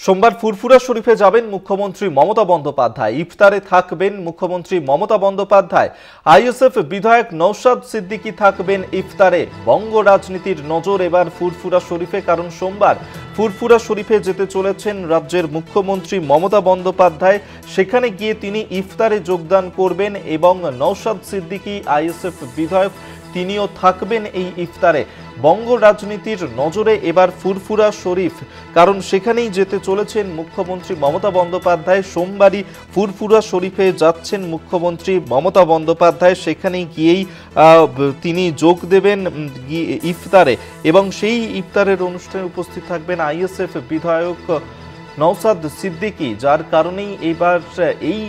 সোমবার ফুরফুরা শরীফে যাবেন মুখ্যমন্ত্রী মমতা বন্দ্যোপাধ্যায়। ইফতারে থাকবেন মুখ্যমন্ত্রী মমতা বন্দ্যোপাধ্যায়। আইএসএফ বিধায়ক নওশাদ সিদ্দিকী থাকবেন ইফতারে। বঙ্গ রাজনীতির নজর এবার ফুরফুরা শরীফে, কারণ সোমবার ফুরফুরা শরীফে যেতে চলেছেন রাজ্যের মুখ্যমন্ত্রী মমতা বন্দ্যোপাধ্যায়। সেখানে গিয়ে তিনি ইফতারে যোগদান করবেন এবং নওশাদ সিদ্দিকী আইএসএফ বিধায়ক তিনিও থাকবেন এই ইফতারে। বঙ্গ রাজনীতির নজরে এবার ফুরফুরা শরীফ, কারণ সেখানেই যেতে চলেছেন মুখ্যমন্ত্রী মমতা বন্দ্যোপাধ্যায়। সোমবারই ফুরফুরা শরীফে যাচ্ছেন মুখ্যমন্ত্রী মমতা বন্দ্যোপাধ্যায়। সেখানেই গিয়েই তিনি যোগ দেবেন ইফতারে, এবং সেই ইফতারের অনুষ্ঠানে উপস্থিত থাকবেন আইএসএফ বিধায়ক নওশাদ সিদ্দিকী, যার কারণেই এবার এই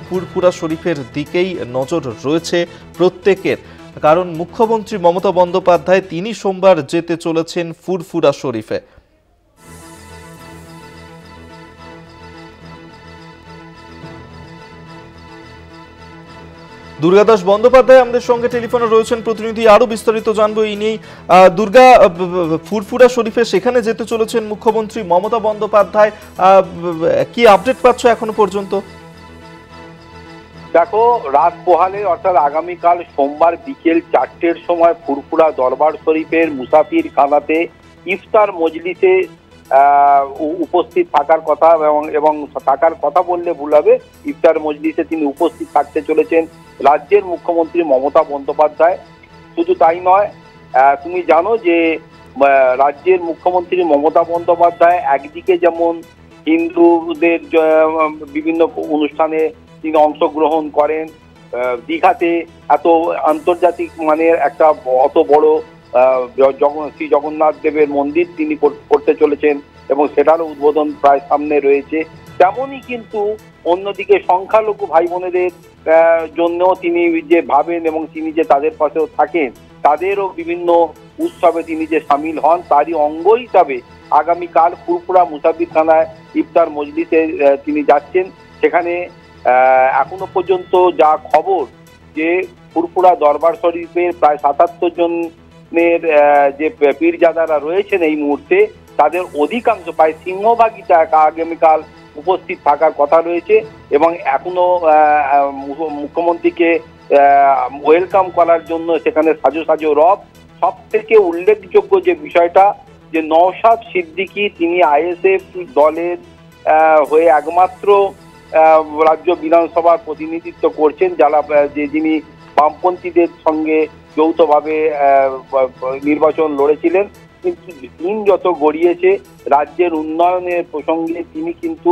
ফুরফুরা শরীফের দিকেই নজর রয়েছে প্রত্যেকের। কারণ মুখ্যমন্ত্রী মমতা বন্দ্যোপাধ্যায় তিনি সোমবার যেতে চলেছেন ফুরফুরা শরীফে। দুর্গাদাস বন্দ্যোপাধ্যায় আমাদের সঙ্গে টেলিফোনে রয়েছেন প্রতিনিধি, আরো বিস্তারিত জানবো এই নিয়েই। দুর্গা, ফুরফুরা শরীফে সেখানে যেতে চলেছেন মুখ্যমন্ত্রী মমতা বন্দ্যোপাধ্যায়, কি আপডেট পাচ্ছ এখনো পর্যন্ত? দেখো, রাত পোহালে অর্থাৎ আগামীকাল সোমবার বিকেল 4টের সময় ফুরফুরা দরবার শরীফের মুসাফির খানাতে ইফতার মজলিসে উপস্থিত থাকার কথা, এবং থাকার কথা বললে ভুল হবে। ইফতার মজলিসে তিনি উপস্থিত থাকতে চলেছেন রাজ্যের মুখ্যমন্ত্রী মমতা বন্দ্যোপাধ্যায়। শুধু তাই নয়, তুমি জানো যে রাজ্যের মুখ্যমন্ত্রী মমতা বন্দ্যোপাধ্যায় একদিকে যেমন হিন্দুদের বিভিন্ন অনুষ্ঠানে তিনি অংশগ্রহণ করেন, দীঘাতে এত আন্তর্জাতিক মানের একটা অত বড় শ্রী জগন্নাথ দেবের মন্দির তিনি করতে চলেছেন এবং সেটারও উদ্বোধন প্রায় সামনে রয়েছে। তেমনই কিন্তু অন্যদিকে সংখ্যালঘু ভাই বোনেদের জন্যও তিনি যে ভাবেন এবং তিনি যে তাদের পাশেও থাকেন, তাদেরও বিভিন্ন উৎসবে তিনি যে সামিল হন, তারই অঙ্গ হিসাবে আগামীকাল ফুরফুরা মুসাফিরখানায় ইফতার মজলিসে তিনি যাচ্ছেন। সেখানে এখনো পর্যন্ত যা খবর, যে ফুরফুরা দরবার শরীফের প্রায় 77 জনের যে পীরজাদারা রয়েছেন এই মুহূর্তে, তাদের অধিকাংশ প্রায় সিংহভাগই আগামীকাল উপস্থিত থাকার কথা রয়েছে এবং এখনো মুখ্যমন্ত্রীকে ওয়েলকাম করার জন্য সেখানে সাজো সাজো রব। সব থেকে উল্লেখযোগ্য যে বিষয়টা, যে নওশাদ সিদ্দিকী তিনি আইএসএফ দলের হয়ে একমাত্র রাজ্য বিধানসভার প্রতিনিধিত্ব করছেন, যারা যিনি বামপন্থীদের সঙ্গে যৌথভাবে নির্বাচন লড়েছিলেন। কিন্তু দিন যত গড়িয়েছে রাজ্যের উন্নয়নের প্রসঙ্গে তিনি কিন্তু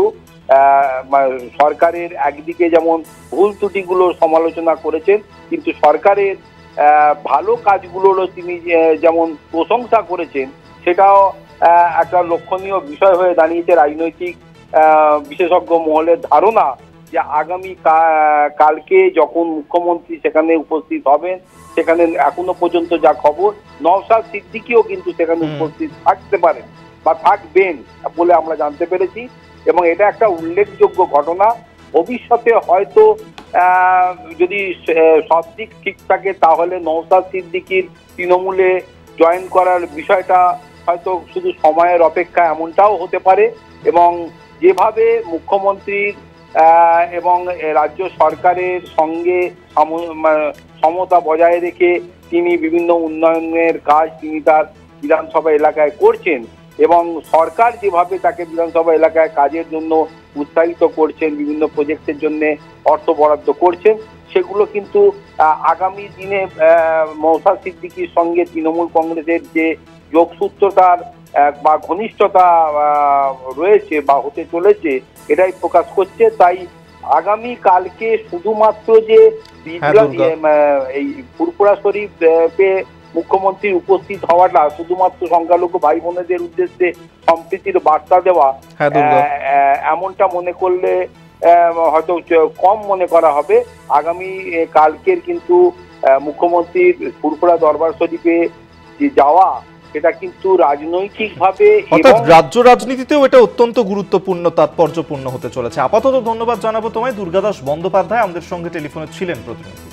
সরকারের একদিকে যেমন ভুল ত্রুটিগুলোর সমালোচনা করেছেন, কিন্তু সরকারের ভালো কাজগুলোরও তিনি যেমন প্রশংসা করেছেন, সেটাও একটা লক্ষণীয় বিষয় হয়ে দাঁড়িয়েছে। রাজনৈতিক বিশেষজ্ঞ মহলের ধারণা যে আগামী কালকে যখন মুখ্যমন্ত্রী সেখানে উপস্থিত হবেন, সেখানে এখনো পর্যন্ত যা খবর, নওশাদ সিদ্দিকীও কিন্তু সেখানে উপস্থিত থাকতে পারেন বা থাকবেন বলে আমরা জানতে পেরেছি, এবং এটা একটা উল্লেখযোগ্য ঘটনা। ভবিষ্যতে হয়তো যদি সব দিক ঠিক থাকে, তাহলে নওশাদ সিদ্দিকীর তৃণমূলে জয়েন করার বিষয়টা হয়তো শুধু সময়ের অপেক্ষা, এমনটাও হতে পারে। এবং যেভাবে মুখ্যমন্ত্রীর এবং রাজ্য সরকারের সঙ্গে সমতা বজায় রেখে তিনি বিভিন্ন উন্নয়নের কাজ তিনি তার বিধানসভা এলাকায় করছেন, এবং সরকার যেভাবে তাকে বিধানসভা এলাকায় কাজের জন্য উৎসাহিত করছেন, বিভিন্ন প্রজেক্টের জন্য অর্থ বরাদ্দ করছেন, সেগুলো কিন্তু আগামী দিনে নওশাদ সিদ্দিকীর সঙ্গে তৃণমূল কংগ্রেসের যে যোগসূত্রতার বা ঘনিষ্ঠতা রয়েছে বা হতে চলেছে, এটাই প্রকাশ করছে। তাই আগামী কালকে শুধুমাত্র যে এই ফুরফুরা শরীফে মুখ্যমন্ত্রীর উপস্থিত হওয়াটা শুধুমাত্র সংখ্যালঘু ভাই বোনেদের উদ্দেশ্যে সম্প্রীতির বার্তা দেওয়া, এমনটা মনে করলে হয়তো কম মনে করা হবে। আগামী কালকের কিন্তু মুখ্যমন্ত্রীর ফুরফুরা দরবার শরীফে যে যাওয়া, এটা কিন্তু রাজনৈতিকভাবে অর্থাৎ রাজ্য রাজনীতিতেও এটা অত্যন্ত গুরুত্বপূর্ণ, তাৎপর্যপূর্ণ হতে চলেছে। আপাতত ধন্যবাদ জানাবো তোমায়। দুর্গাদাস বন্দ্যোপাধ্যায় আমাদের সঙ্গে টেলিফোনে ছিলেন প্রতিনিধি।